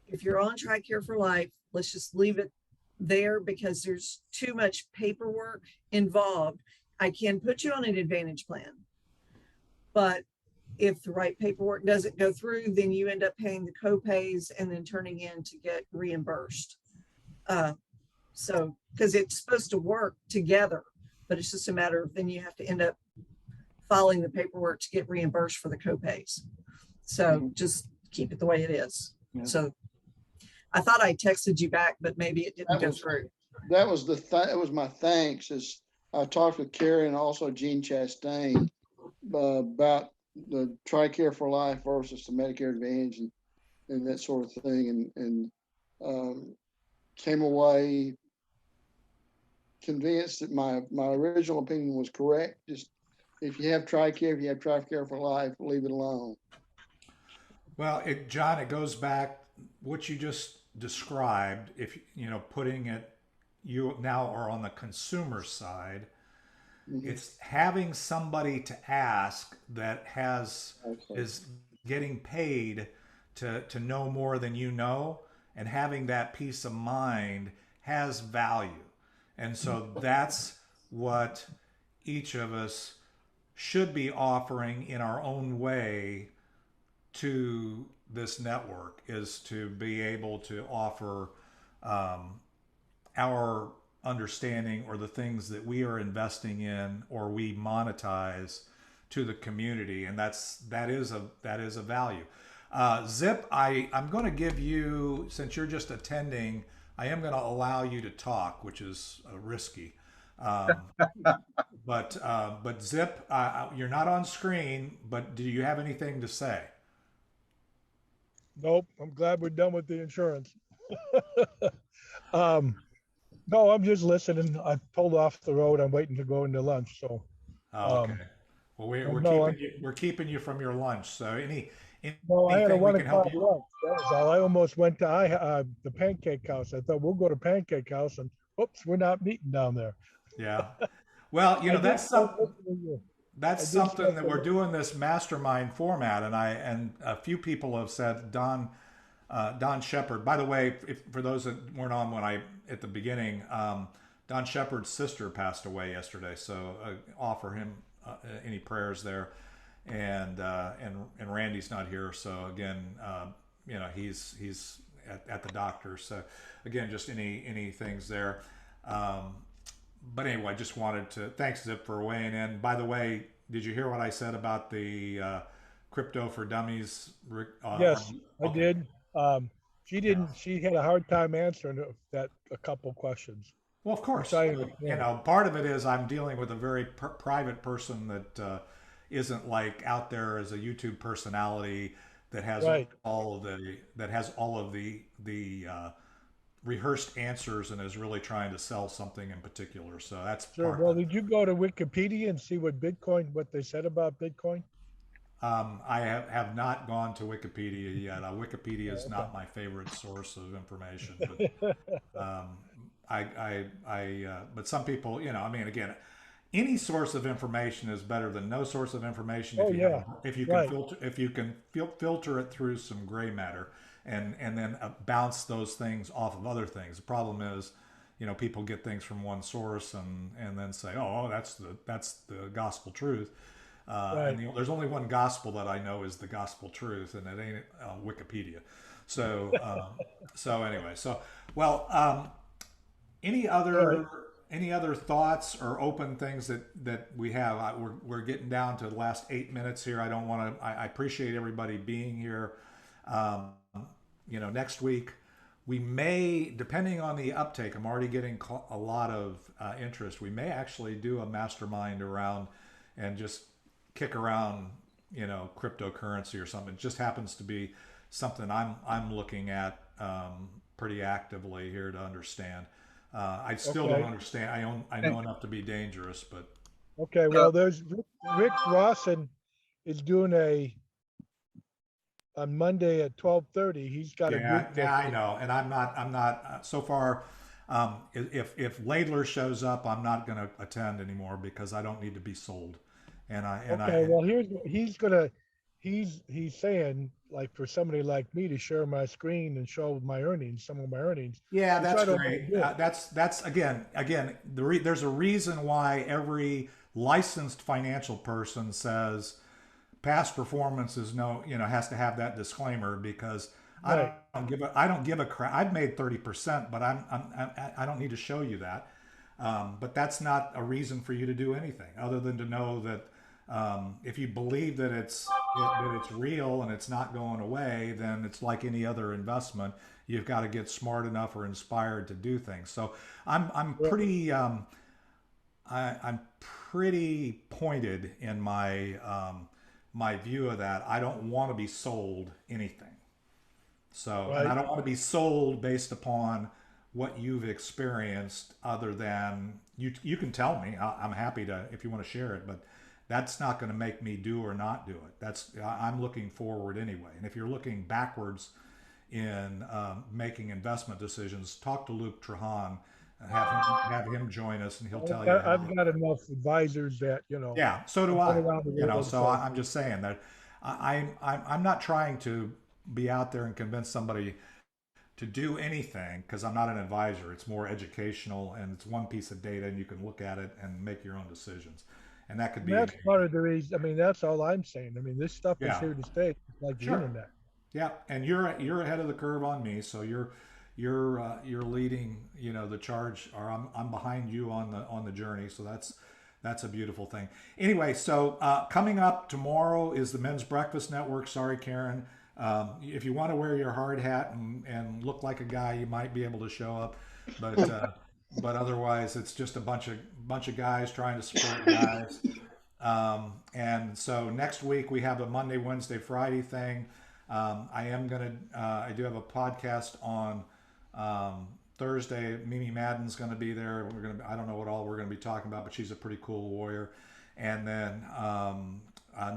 If you're on TRICARE for Life, let's just leave it there, because there's too much paperwork involved. I can put you on an Advantage plan, but if the right paperwork doesn't go through, then you end up paying the co-pays and then turning in to get reimbursed. So, because it's supposed to work together, but it's just a matter of, then you have to end up filing the paperwork to get reimbursed for the co-pays. So just keep it the way it is. Yeah. So I thought I texted you back, but maybe it didn't go through. That was that was my thanks. Is I talked with Carrie and also Jean Chastain about the TRICARE for Life versus the Medicare Advantage and that sort of thing, and came away convinced that my original opinion was correct. Just if you have TRICARE, if you have TRICARE for Life, leave it alone. Well, John, it goes back what you just described. If you know, putting it, you now are on the consumer side. Mhm. It's having somebody to ask that Okay. is getting paid to know more than you know, and having that peace of mind has value. And so that's what each of us should be offering in our own way to this network, is to be able to offer um, our understanding or the things that we are investing in or we monetize to the community, and that is a value. Zip, I'm going to give you, since you're just attending, I am going to allow you to talk, which is risky. Um, but Zip, you're not on screen. But do you have anything to say? Nope, I'm glad we're done with the insurance. um, no, I'm just listening. I pulled off the road. I'm waiting to go into lunch. So, Oh, okay. um, Well, we're no, keeping you from your lunch. So no, I had a anything we one can help o'clock you. lunch. That was all. I almost went to the Pancake House. I thought we'll go to Pancake House, and oops, we're not meeting down there. Yeah. Well, I did that's start something. listening to you. I That's did something start that to we're doing this mastermind format, and a few people have said Don Shepard. By the way, for those that weren't on when I at the beginning, Don Shepard's sister passed away yesterday, so offer him any prayers there, and Randy's not here, so again, he's at the doctor, so again, just any things there. Um, but anyway, I just wanted to thanks Zip for weighing in. By the way, did you hear what I said about the crypto for dummies? Yes, I Okay. did. She Yeah. didn't. She had a hard time answering that a couple questions, Well, of which course. I You understand. know, part of it is I'm dealing with a very private person that isn't like out there as a YouTube personality that has Right. all of the rehearsed answers and is really trying to sell something in particular. So that's Sure. part Well, of it. did you go to Wikipedia and see what they said about Bitcoin? I have not gone to Wikipedia yet. Wikipedia is Oh, not my favorite source of information, but okay. but some people, I mean, again, any source of information is better than no source of information Oh, yeah. if you can Right. filter it through some gray matter, and then bounce those things off of other things. The problem is, people get things from one source and then say, oh, that's the gospel truth. Right. There's only one gospel that I know is the gospel truth, and it ain't Wikipedia. So, so anyway, well, any All right. other thoughts or open things that we have? We're getting down to the last 8 minutes here. I don't want to. I appreciate everybody being here. Um, next week we may, depending on the uptake, I'm already getting a lot of interest. We may actually do a mastermind around and just kick around, cryptocurrency or something. It just happens to be something I'm looking at pretty actively here to understand. I still don't Okay. understand. I know enough to be dangerous, but Okay. Uh, Well, there's Rick Rawson is doing on Monday at 12:30. He's got a yeah, group that. yeah, I know. And I'm not so far. If Laidler shows up, I'm not going to attend anymore because I don't need to be sold. Okay. Well, here's what he's saying, like, for somebody like me to share my screen and show my earnings, some of my earnings, Yeah, which that's I don't want to great. do. That's again, there's a reason why every licensed financial person says past performance is has to have that disclaimer, because Right. I don't give a crap. I've made 30%, but I don't need to show you that. But that's not a reason for you to do anything other than to know that if you believe that it's real and it's not going away, then it's like any other investment. You've got to get smart enough or inspired to do things. So I'm Yeah. pretty I'm pretty pointed in my view of that. I don't want to be sold anything. So, and I Right. don't want to be sold based upon what you've experienced, other than you can tell me. I'm happy to, if you want to share it, but that's not going to make me do or not do it. I'm looking forward anyway. And if you're looking backwards in making investment decisions, talk to Luke Trahan and have him join us, and he'll tell you. I've got enough advisors that, you know. Yeah, so do I've I. been around the You know, world, so so- I'm just saying that I'm not trying to be out there and convince somebody to do anything, because I'm not an advisor. It's more educational, and it's one piece of data, and you can look at it and make your own decisions. And that could be. That's part of the reason. I mean, that's all I'm saying. I mean, this stuff is Yeah. here to stay. It's like the Sure. internet. Yeah, and you're ahead of the curve on me, so you're leading, you know, the charge, or I'm behind you on the journey. So that's a beautiful thing. Anyway, so coming up tomorrow is the Men's Breakfast Network. Sorry, Karen. If you want to wear your hard hat and look like a guy, you might be able to show up, but otherwise it's just a bunch of guys trying to support guys. And so next week we have a Monday, Wednesday, Friday thing. I do have a podcast on Thursday. Mimi Madden's going to be there. I don't know what all we're going to be talking about, but she's a pretty cool warrior. And then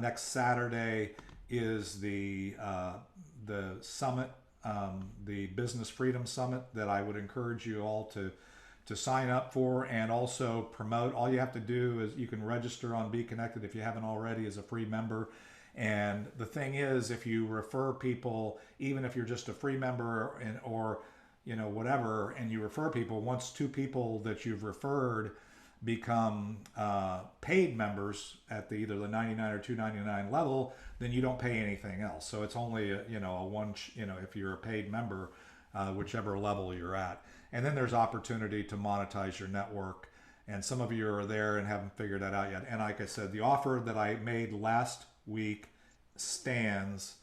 next Saturday is the summit, the Business Freedom Summit, that I would encourage you all to sign up for and also promote. All you have to do is you can register on Be Konnected if you haven't already as a free member. And the thing is, if you refer people, even if you're just a free member or you know whatever, and you refer people, once 2 people that you've referred become paid members at either the $99 or $299 level, then you don't pay anything else. So it's only if you're a paid member, whichever level you're at. And then there's opportunity to monetize your network. And some of you are there and haven't figured that out yet. And like I said, the offer that I made last week stands.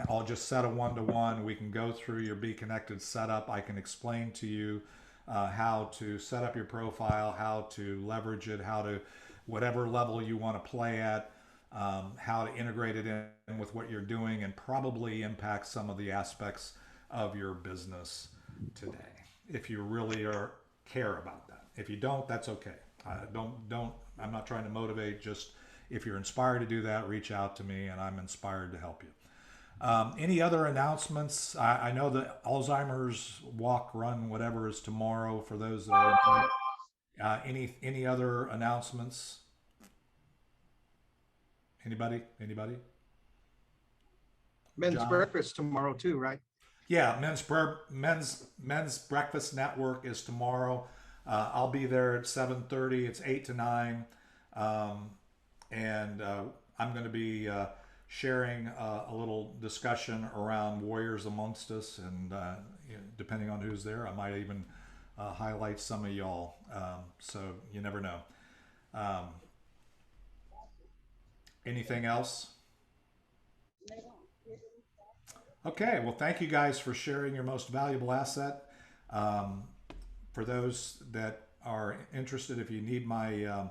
I'll just set a 1-to-1. We can go through your Be Konnected setup. I can explain to you how to set up your profile, how to leverage it, how to, whatever level you want to play at, how to integrate it in with what you're doing, and probably impact some of the aspects of your business today, if you really care about that. If you don't, that's okay. I'm not trying to motivate. Just if you're inspired to do that, reach out to me, and I'm inspired to help you. Any other announcements? I know that Alzheimer's walk, run, whatever is tomorrow for those that are any other announcements? Anybody? Men's John? breakfast tomorrow too, right? Yeah, men's breakfast network is tomorrow. I'll be there at 7:30. It's 8 to 9, and I'm going to be sharing a little discussion around warriors amongst us, and depending on who's there, I might even highlight some of y'all. So you never know. Anything else? Okay, well, thank you guys for sharing your most valuable asset. For those that are interested, if you need my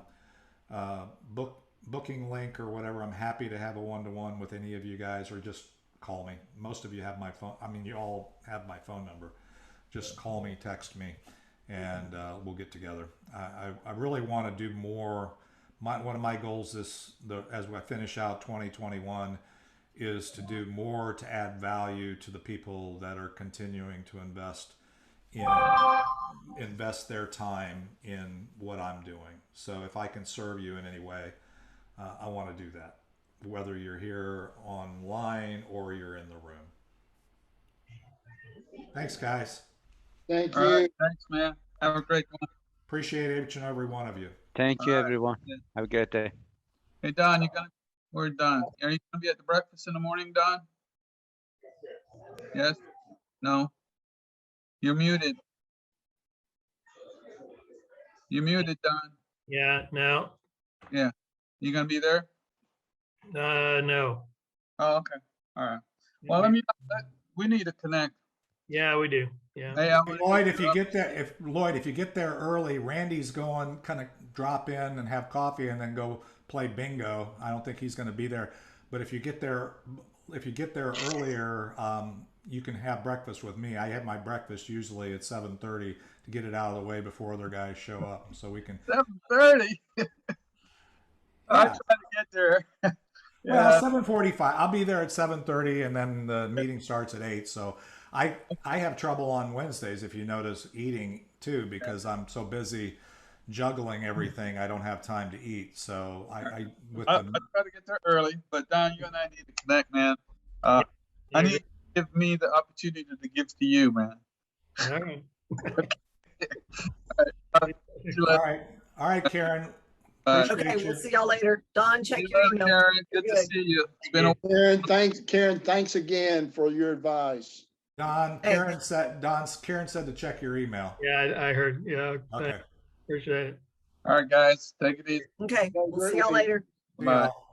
booking link or whatever, I'm happy to have a 1-to-1 with any of you guys, or just call me. Most of you have my phone. I mean, you all have my phone number. Just call me, text me, and we'll get together. I really want to do more. One of my goals as I finish out 2021 is to do more to add value to the people that are continuing to invest their time in what I'm doing. So if I can serve you in any way, I want to do that, whether you're here online or you're in the room. Thanks, guys. Thank All you. right, thanks, man. Have a great one. Appreciate each and every one of you. Thank you, All right. everyone. Have a great day. Hey, Don, we're done. Are you gonna be at the breakfast in the morning, Don? Yes? No? You're muted. You're muted, Don. Yeah, no, You gonna be there? no. Oh, okay. All right. Well, we need to connect. Yeah, we do. Yeah. Hey, Lloyd, if you get there early, Randy's going kind of drop in and have coffee and then go play bingo. I don't think he's going to be there, but if you get there earlier, you can have breakfast with me. I have my breakfast usually at 7:30 to get it out of the way before other guys show up, so we can. 7:30. I Yeah. try to get there. Well, 7:45. I'll be there at 7:30, and then the meeting starts at 8. So I have trouble on Wednesdays, if you notice, eating too, because I'm so busy juggling everything. I don't have time to eat. So I I try to get there early, but Don, you and I need to connect, man. I need you to give me the opportunity to give to you, man. All right. All right, Karen. Bye. Okay, we'll see y'all later. Don, check See you your later, email. Karen. Good to see you. It's been a Karen, thanks again for your advice. Karen said to check your email. Yeah, I heard. Yeah. Okay. Appreciate it. All right, guys. Take it easy. Okay, we'll see y'all later. See Bye. y'all.